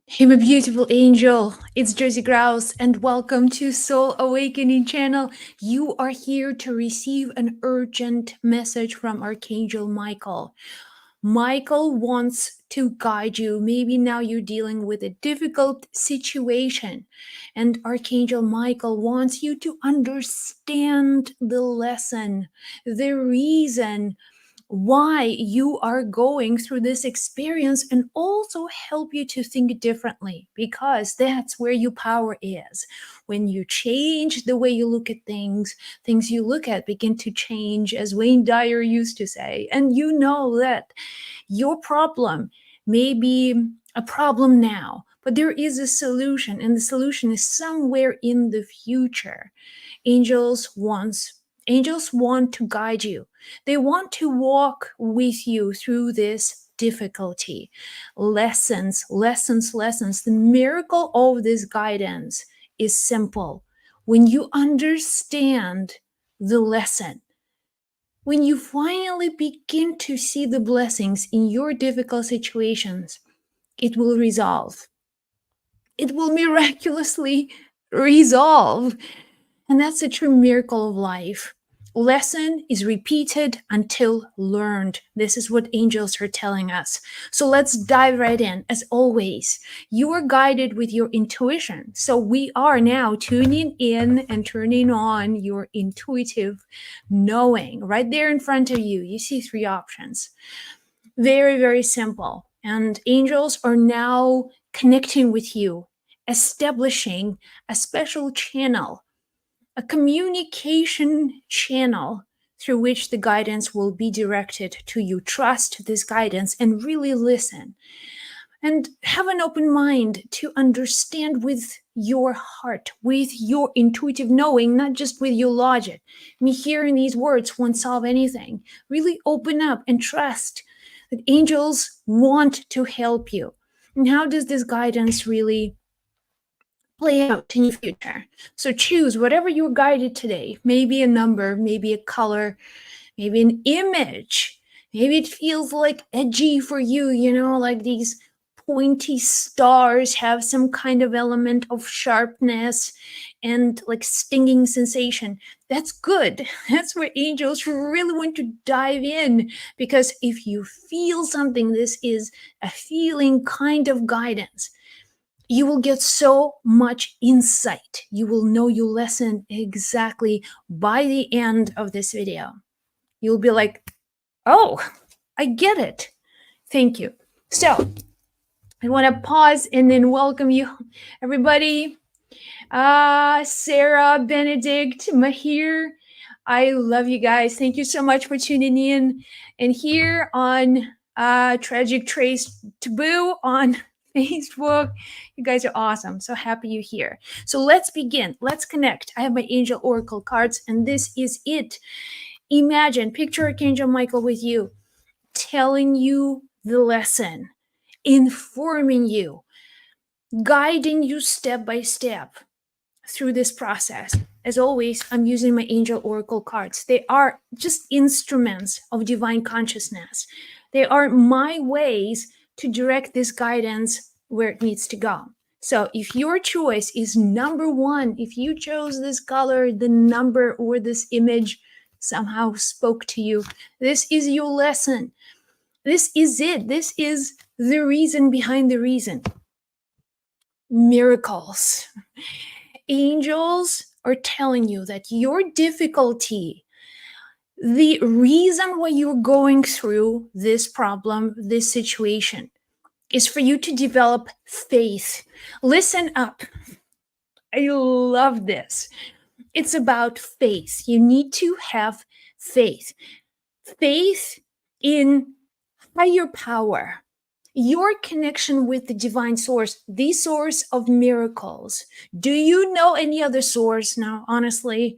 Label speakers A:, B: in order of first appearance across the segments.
A: Hey, my beautiful angel. It's Josie Grouse, and welcome to Soul Awakening channel. You are here to receive an urgent message from Archangel Michael. Michael wants to guide you. Maybe now you're dealing with a difficult situation, and Archangel Michael wants you to understand the lesson, the reason why you are going through this experience, and also help you to think differently, because that's where your power is. When you change the way you look at things you look at begin to change, as Wayne Dyer used to say. And you know that your problem may be a problem now, but there is a solution, and the solution is somewhere in the future. Angels want to guide you. They want to walk with you through this difficulty. Lessons. The miracle of this guidance is simple. When you understand the lesson, when you finally begin to see the blessings in your difficult situations, it will resolve. It will miraculously resolve. And that's a true miracle of life. Lesson is repeated until learned. This is what angels are telling us. So let's dive right in. As always, you are guided with your intuition. So we are now tuning in and turning on your intuitive knowing. Right there in front of you, you see three options. Very, very simple. And angels are now connecting with you, establishing a special channel, a communication channel through which the guidance will be directed to you. Trust this guidance and really listen. And have an open mind to understand with your heart, with your intuitive knowing, not just with your logic. Me hearing these words won't solve anything. Really open up and trust that angels want to help you. And how does this guidance really play out in your future? So choose whatever you're guided today. Maybe a number, maybe a color, maybe an image. Maybe it feels like edgy for you, like these pointy stars have some kind of element of sharpness and like stinging sensation. That's good. That's where angels really want to dive in, because if you feel something, this is a feeling kind of guidance. You will get so much insight. You will know your lesson exactly by the end of this video. You'll be like, oh, I get it. Thank you. So I want to pause and then welcome you, everybody. Sarah, Benedict, Mahir, I love you guys. Thank you so much for tuning in. And here on Tragic Trace Taboo on Facebook, you guys are awesome. So happy you're here. So let's begin. Let's connect. I have my Angel Oracle cards, and this is it. Imagine, picture Archangel Michael with you, telling you the lesson, informing you, guiding you step by step through this process. As always, I'm using my Angel Oracle cards. They are just instruments of divine consciousness. They are my ways to direct this guidance where it needs to go. So if your choice is number one, if you chose this color, the number, or this image somehow spoke to you, this is your lesson. This is it. This is the reason behind the reason. Miracles. Angels are telling you that your difficulty, the reason why you're going through this problem, this situation, is for you to develop faith. Listen up. I love this. It's about faith. You need to have faith. Faith in higher power, your connection with the divine source, the source of miracles. Do you know any other source now? Honestly,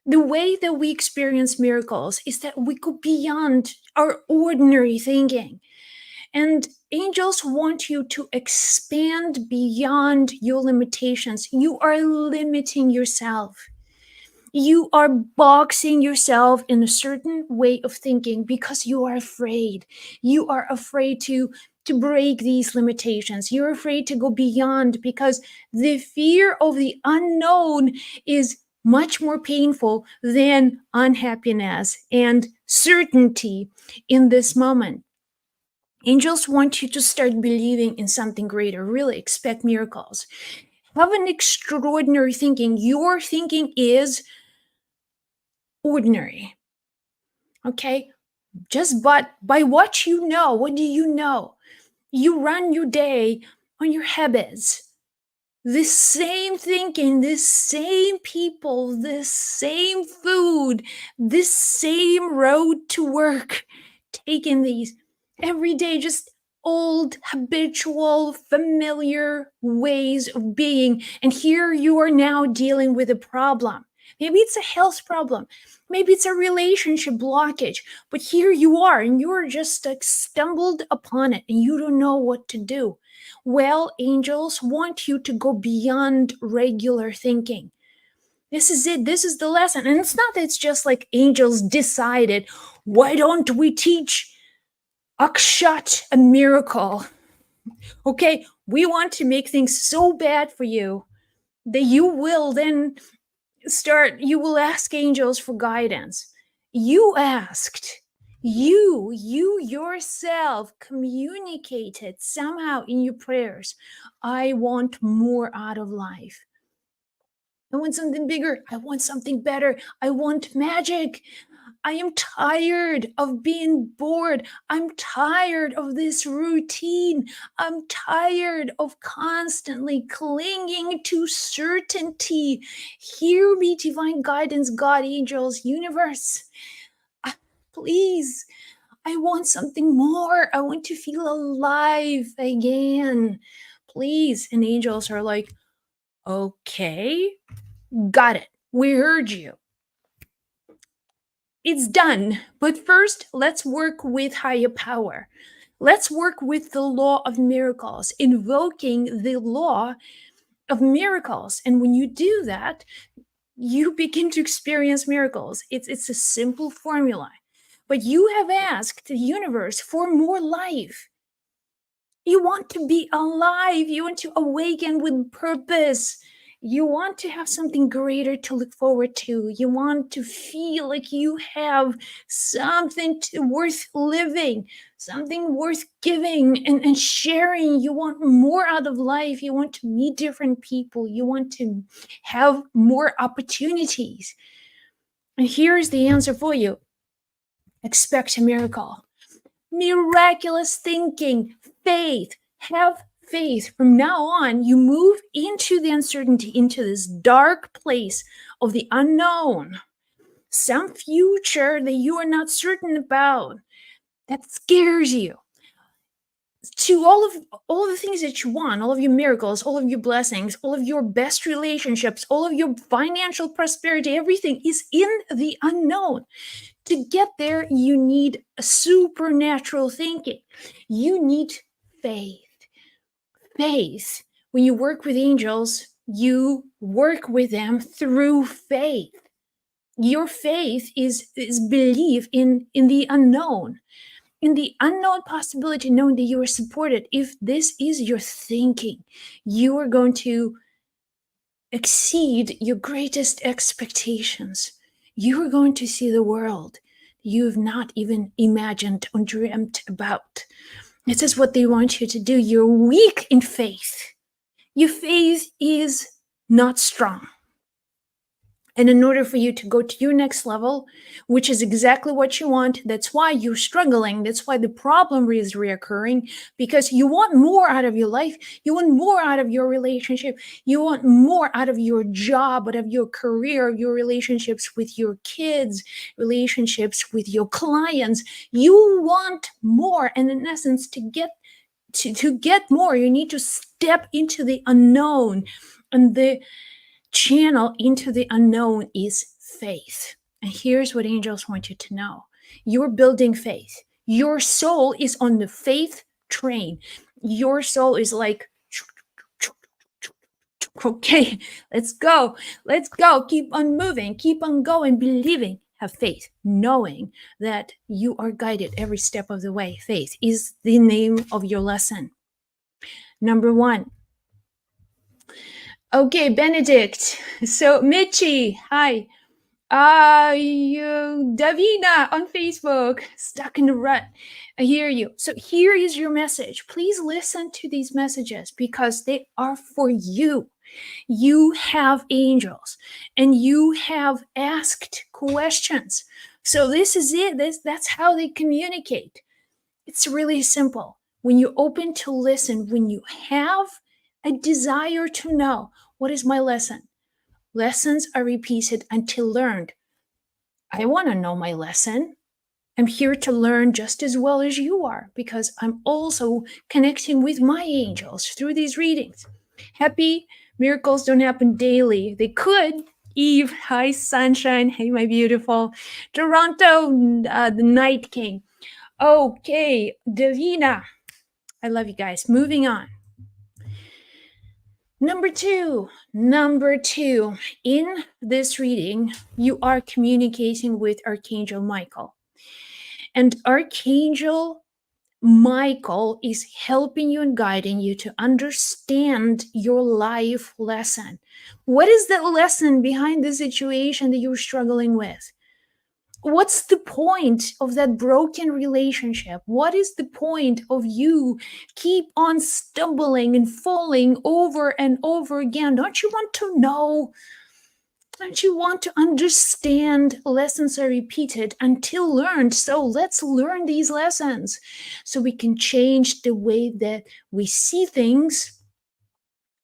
A: the way that we experience miracles is that we go beyond our ordinary thinking. And angels want you to expand beyond your limitations. You are limiting yourself. You are boxing yourself in a certain way of thinking because you are afraid. You are afraid to to break these limitations. You're afraid to go beyond because the fear of the unknown is much more painful than unhappiness and certainty in this moment. Angels want you to start believing in something greater, really expect miracles. Have an extraordinary thinking. Your thinking is ordinary. Okay? Just but by what you know, what do you know? You run your day on your habits. This same thinking, this same people, this same food, this same road to work, taking these every day, just old, habitual, familiar ways of being. And here you are now dealing with a problem. Maybe it's a health problem. Maybe it's a relationship blockage. But here you are, and you're just like stumbled upon it, and you don't know what to do. Well, angels want you to go beyond regular thinking. This is it. This is the lesson. And it's not that it's just like angels decided, why don't we teach Akshat a miracle? Okay, we want to make things so bad for you that you will then you will ask angels for guidance. You asked. You yourself communicated somehow in your prayers. I want more out of life. I want something bigger. I want something better. I want magic. I am tired of being bored. I'm tired of this routine. I'm tired of constantly clinging to certainty. Hear me, divine guidance, God, angels, universe. Please, I want something more. I want to feel alive again. Please. And angels are like, okay, got it. We heard you. It's done. But first, let's work with higher power. Let's work with the law of miracles, invoking the law of miracles. And when you do that, you begin to experience miracles. It's a simple formula. But you have asked the universe for more life. You want to be alive. You want to awaken with purpose. You want to have something greater to look forward to. You want to feel like you have something worth living, something worth giving and sharing. You want more out of life. You want to meet different people. You want to have more opportunities. And here's the answer for you. Expect a miracle. Miraculous thinking, faith. Have faith. From now on, you move into the uncertainty, into this dark place of the unknown, some future that you are not certain about, that scares you. To all of the things that you want, all of your miracles, all of your blessings, all of your best relationships, all of your financial prosperity, everything is in the unknown. To get there, you need a supernatural thinking. You need faith. Faith. When you work with angels, you work with them through faith. Your faith is belief in the unknown, in the unknown possibility, knowing that you are supported. If this is your thinking, you are going to exceed your greatest expectations. You are going to see the world you've not even imagined or dreamt about. This is what they want you to do. You're weak in faith. Your faith is not strong. And in order for you to go to your next level, which is exactly what you want, that's why you're struggling. That's why the problem is reoccurring, because you want more out of your life. You want more out of your relationship. You want more out of your job, out of your career, your relationships with your kids, relationships with your clients. You want more. And in essence, to get more, you need to step into the unknown. And the channel into the unknown is faith. And here's what angels want you to know. You're building faith. Your soul is on the faith train. Your soul is like, okay, let's go. Let's go. Keep on moving. Keep on going, believing. have faith, knowing that you are guided every step of the way. Faith is the name of your lesson. Number 1. Okay, Benedict. So, Mitchie, hi. You, Davina on Facebook, stuck in the rut. I hear you. So here is your message. Please listen to these messages because they are for you. You have angels and you have asked questions. So this is it. That's how they communicate. It's really simple. When you're open to listen, when you have a desire to know, what is my lesson? Lessons are repeated until learned. I want to know my lesson. I'm here to learn just as well as you are because I'm also connecting with my angels through these readings. Happy miracles don't happen daily. They could. Eve, hi, sunshine. Hey, my beautiful. Toronto, the Night King. Okay, Davina. I love you guys. Moving on. Number two, in this reading, you are communicating with Archangel Michael. And Archangel Michael is helping you and guiding you to understand your life lesson. What is the lesson behind the situation that you're struggling with? What's the point of that broken relationship? What is the point of you keep on stumbling and falling over and over again? Don't you want to know? Don't you want to understand? Lessons are repeated until learned. So let's learn these lessons so we can change the way that we see things.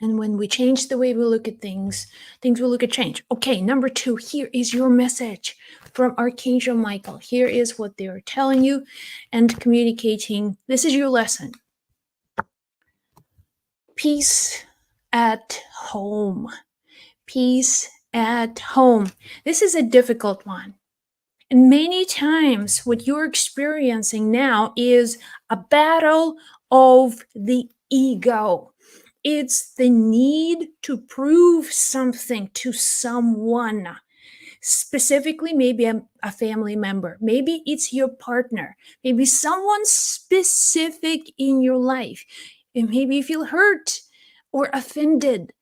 A: And when we change the way we look at things, things will look at change. Okay, number 2, here is your message from Archangel Michael. Here is what they are telling you and communicating. This is your lesson. Peace at home. Peace at home. This is a difficult one. And many times what you're experiencing now is a battle of the ego. It's the need to prove something to someone, specifically maybe a family member. Maybe it's your partner. Maybe someone specific in your life. And maybe you feel hurt or offended,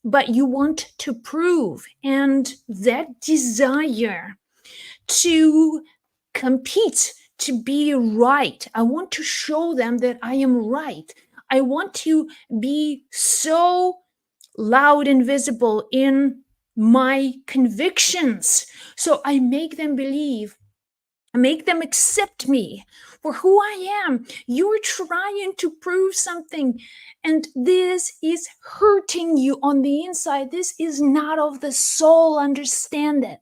A: but you want to prove. And that desire to compete, to be right. I want to show them that I am right. I want to be so loud and visible in my convictions. So I make them believe, I make them accept me for who I am. You're trying to prove something, and this is hurting you on the inside. This is not of the soul. Understand it.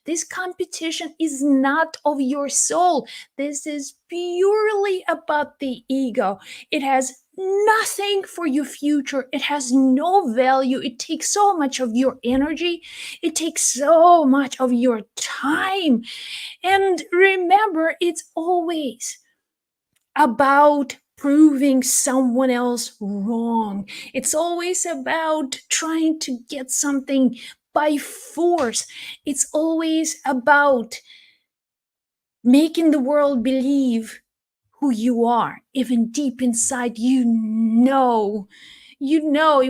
A: This competition is not of your soul. This is purely about the ego. It has nothing for your future. It has no value. It takes so much of your energy. It takes so much of your time. And remember, it's always about proving someone else wrong. It's always about trying to get something by force. It's always about making the world believe who you are. Even deep inside, it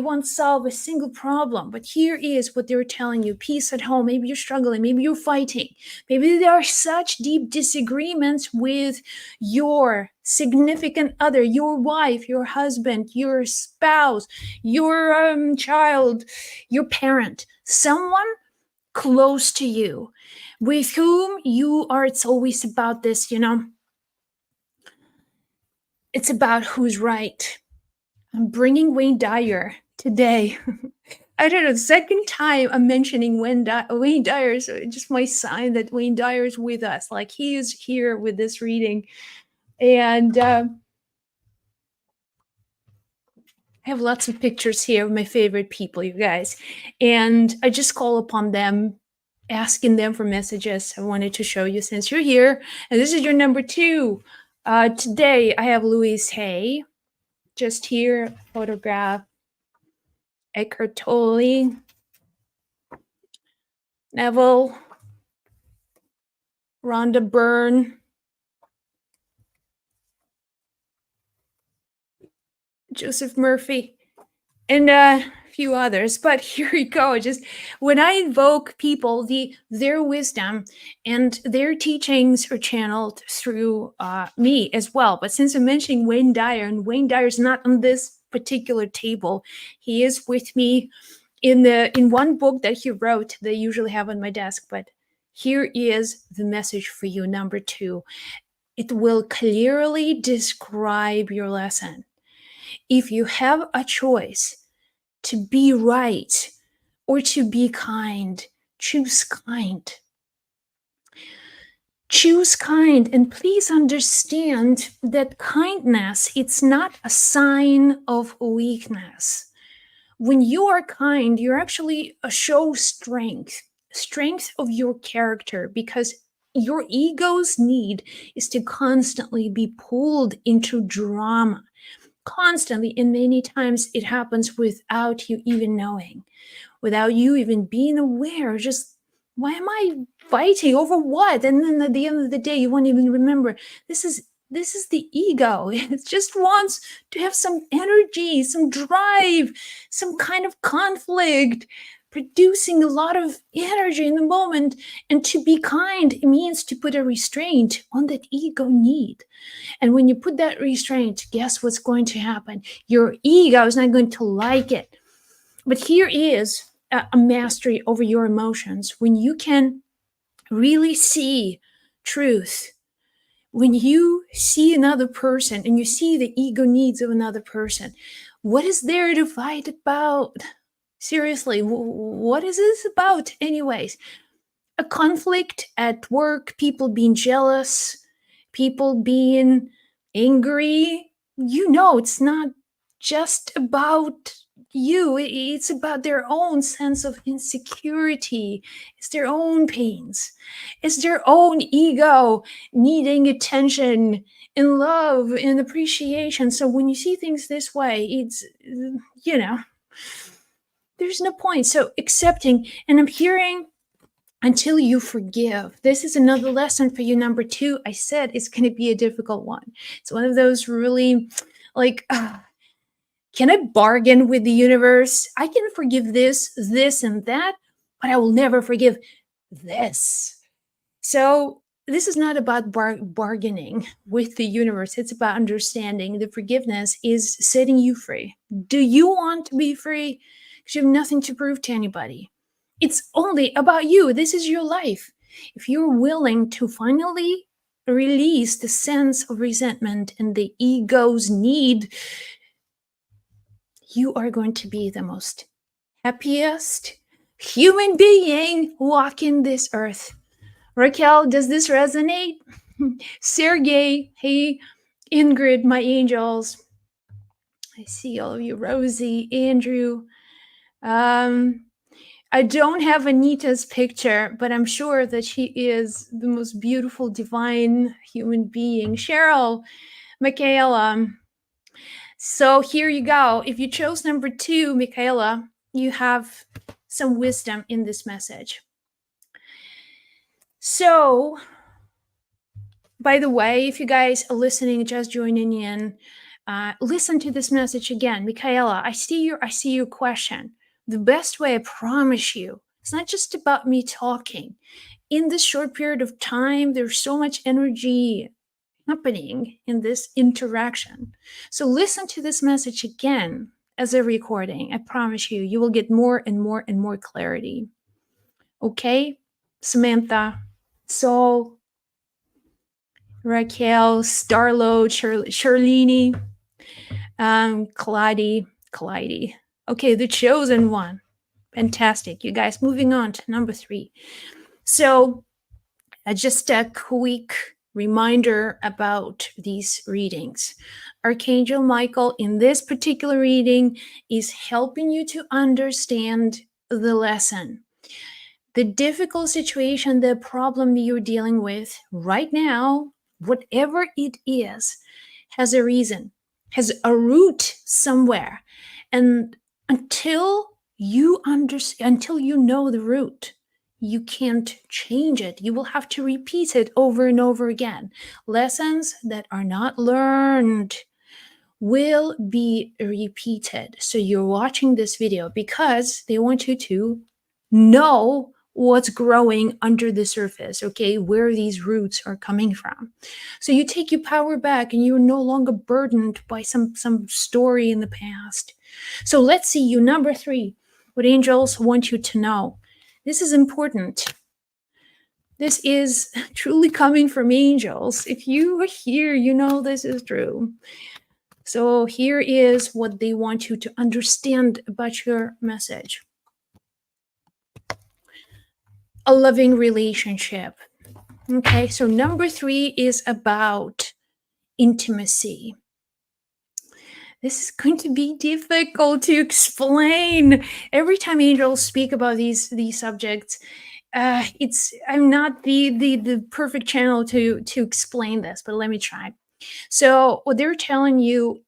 A: won't solve a single problem. But here is what they're telling you. Peace at home. Maybe you're struggling. Maybe you're fighting. Maybe there are such deep disagreements with your significant other, your wife, your husband, your spouse, your child, your parent, someone close to you with whom you are. It's always about this, it's about who's right. I'm bringing Wayne Dyer today. I don't know, the second time I'm mentioning Wayne Dyer, so it's just my sign that Wayne Dyer is with us. Like, he is here with this reading. And I have lots of pictures here of my favorite people, you guys. And I just call upon them, asking them for messages. I wanted to show you since you're here. And this is your number 2. Today I have Louise Hay. Just here, photograph. Eckhart Tolle, Neville, Rhonda Byrne, Joseph Murphy, and a few others. But here you go. Just when I invoke people, their wisdom and their teachings are channeled through me as well. But since I'm mentioning Wayne Dyer, and Wayne Dyer's not on this particular table, he is with me in one book that he wrote that I usually have on my desk. But here is the message for you, number 2. It will clearly describe your lesson. If you have a choice to be right or to be kind, choose kind. Choose kind, and please understand that kindness, it's not a sign of weakness. When you are kind, you're actually show strength of your character, because your ego's need is to constantly be pulled into drama, constantly, and many times it happens without you even knowing, without you even being aware. Just, why am I fighting over what? And then at the end of the day, you won't even remember. This is the ego. It just wants to have some energy, some drive, some kind of conflict, producing a lot of energy in the moment. And to be kind, it means to put a restraint on that ego need. And when you put that restraint, guess what's going to happen? Your ego is not going to like it. But here is a mastery over your emotions. When you can really see truth, when you see another person and you see the ego needs of another person, what is there to fight about? Seriously, what is this about, anyways? A conflict at work, people being jealous, people being angry. It's not just about you, it's about their own sense of insecurity, it's their own pains, it's their own ego needing attention and love and appreciation. So when you see things this way, it's, you know, there's no point. So accepting, and I'm hearing until you forgive. This is another lesson for you, number 2. I said it's going to be a difficult one. It's one of those really like, can I bargain with the universe? I can forgive this, this, and that, but I will never forgive this. So this is not about bargaining with the universe. It's about understanding the forgiveness is setting you free. Do you want to be free? Because you have nothing to prove to anybody. It's only about you. This is your life. If you're willing to finally release the sense of resentment and the ego's need, you are going to be the most happiest human being walking this earth. Raquel, does this resonate? Sergey, hey, Ingrid, my angels. I see all of you. Rosie, Andrew. I don't have Anita's picture, but I'm sure that she is the most beautiful, divine human being. Cheryl, Michaela. So here you go. If you chose number 2, Michaela, you have some wisdom in this message. So, by the way, if you guys are listening, just joining in, listen to this message again. Michaela, I see your question. The best way, I promise you, it's not just about me talking. In this short period of time, there's so much energy happening in this interaction. So listen to this message again as a recording. I promise you, you will get more and more and more clarity. Okay? Samantha, Saul, Raquel, Starlo, Charlene, Clyde. Okay, the chosen one. Fantastic. You guys, moving on to number 3. So just a quick reminder about these readings. Archangel Michael in this particular reading is helping you to understand the lesson. The difficult situation, the problem you're dealing with right now, whatever it is, has a reason, has a root somewhere. And until you know the root, You can't change it. You will have to repeat it over and over again. Lessons that are not learned will be repeated. So you're watching this video because they want you to know what's growing under the surface, okay, where these roots are coming from. So you take your power back and you're no longer burdened by some story in the past. So let's see you. Number 3, what angels want you to know. This is important. This is truly coming from angels. If you are here, you know this is true. So here is what they want you to understand about your message. A loving relationship. Okay, so number 3 is about intimacy. This is going to be difficult to explain. Every time angels speak about these subjects, I'm not the perfect channel to explain this, but let me try. So what they're telling you,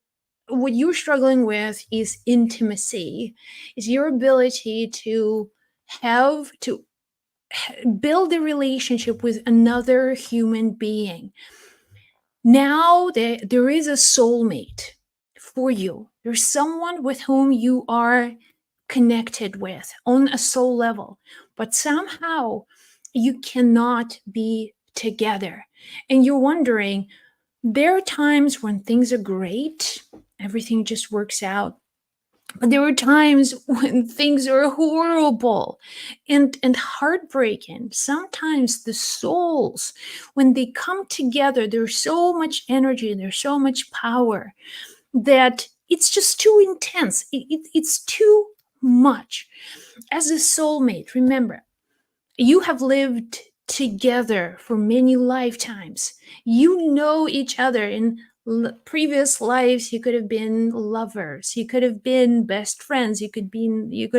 A: what you're struggling with is intimacy, is your ability to build a relationship with another human being. Now there is a soulmate for you. There's someone with whom you are connected with on a soul level, but somehow you cannot be together. And you're wondering, there are times when things are great, everything just works out. But there are times when things are horrible and heartbreaking. Sometimes the souls, when they come together, there's so much energy, there's so much power that it's just too intense. It's too much. As a soulmate, remember, you have lived together for many lifetimes. You know each other in previous lives. You could have been lovers, you could have been best friends, you could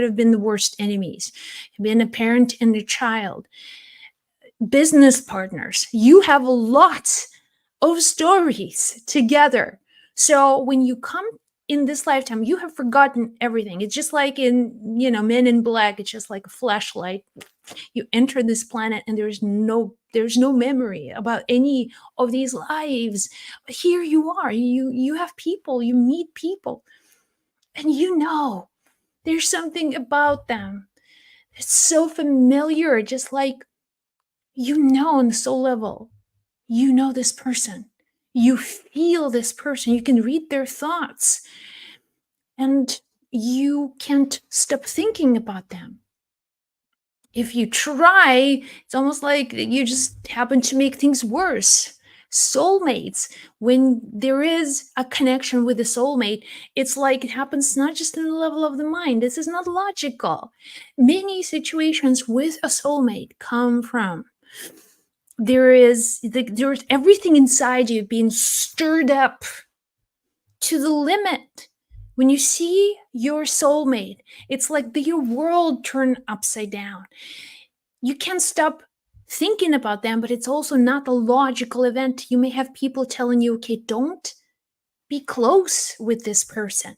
A: have been the worst enemies, you've been a parent and a child, business partners. You have lots of stories together. So when you come in this lifetime, you have forgotten everything. It's just like in, Men in Black. It's just like a flashlight. You enter this planet and there's no memory about any of these lives. But here you are. You have people, you meet people, and there's something about them. It's so familiar, just like on the soul level. You know this person. You feel this person. You can read their thoughts. And you can't stop thinking about them. If you try, it's almost like you just happen to make things worse. Soulmates, when there is a connection with a soulmate, it's like it happens not just in the level of the mind. This is not logical. Many situations with a soulmate come from there's everything inside you being stirred up to the limit. When you see your soulmate, it's like your world turned upside down. You can't stop thinking about them, but it's also not a logical event. You may have people telling you, okay, don't be close with this person.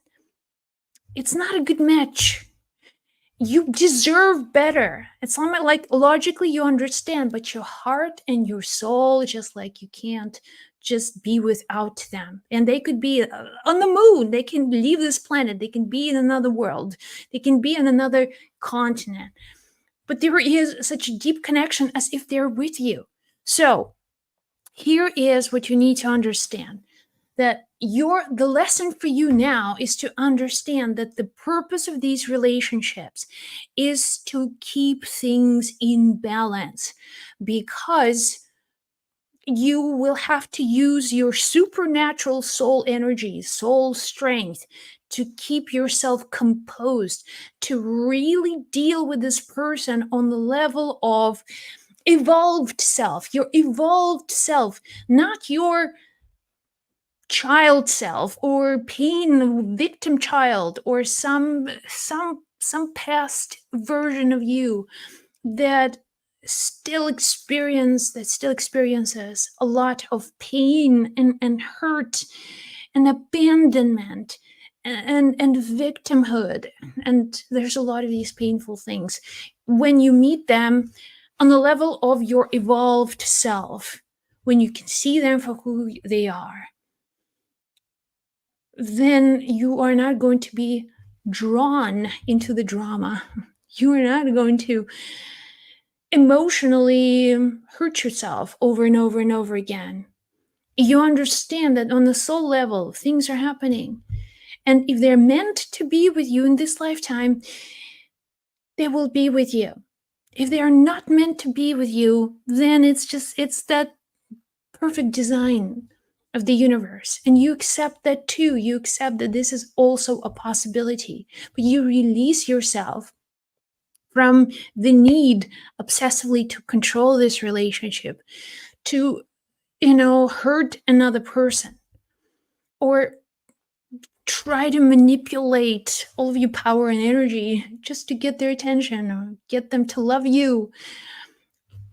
A: It's not a good match. You deserve better. It's not like logically you understand, but your heart and your soul, just like you can't just be without them. And they could be on the moon. They can leave this planet. They can be in another world. They can be in another continent. But there is such a deep connection as if they're with you. So here is what you need to understand. That the lesson for you now is to understand that the purpose of these relationships is to keep things in balance, because you will have to use your supernatural soul energy, soul strength, to keep yourself composed, to really deal with this person on the level of evolved self, your evolved self, not your child self or pain victim child or some past version of you that still experiences a lot of pain and hurt and abandonment and victimhood. And there's a lot of these painful things. When you meet them on the level of your evolved self, when you can see them for who they are, then you are not going to be drawn into the drama. You are not going to emotionally hurt yourself over and over and over again. You understand that on the soul level, things are happening. And if they're meant to be with you in this lifetime, they will be with you. If they are not meant to be with you, then it's that perfect design of the universe. And you accept that too. You accept that this is also a possibility. But you release yourself from the need obsessively to control this relationship, to, hurt another person, or try to manipulate all of your power and energy just to get their attention or get them to love you.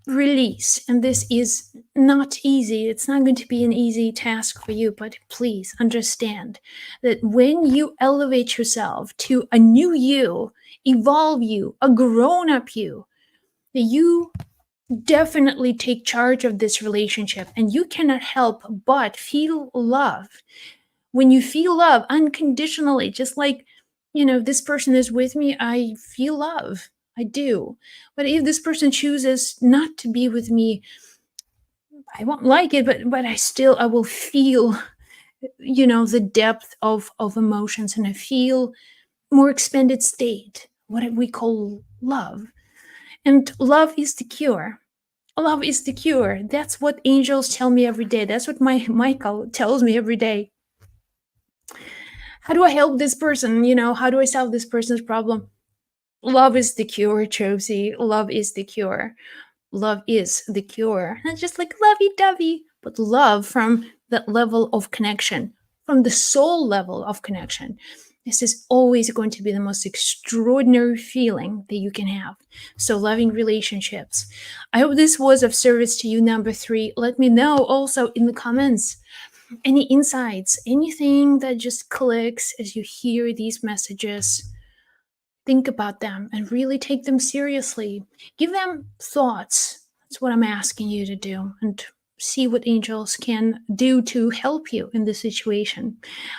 A: Release. And this is not easy. It's not going to be an easy task for you, but please understand that when you elevate yourself to a new you, evolve you, a grown-up you, you definitely take charge of this relationship, and you cannot help but feel love. When you feel love unconditionally, just like, this person is with me, I feel love. I do. But if this person chooses not to be with me, I won't like it, but I will feel, the depth of emotions, and I feel more expanded state, what we call love. And love is the cure. Love is the cure. That's what angels tell me every day. That's what my Michael tells me every day. How do I help this person? How do I solve this person's problem? Love is the cure, Josie. Love is the cure. Love is the cure. Not just like lovey-dovey, but love from that level of connection, from the soul level of connection. This is always going to be the most extraordinary feeling that you can have. So, loving relationships. I hope this was of service to you, number 3. Let me know also in the comments any insights, anything that just clicks as you hear these messages. Think about them and really take them seriously. Give them thoughts. That's what I'm asking you to do, and see what angels can do to help you in this situation.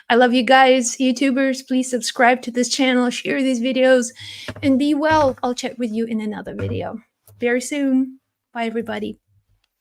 A: I love you guys, YouTubers. Please subscribe to this channel, share these videos, and be well. I'll chat with you in another video very soon. Bye, everybody.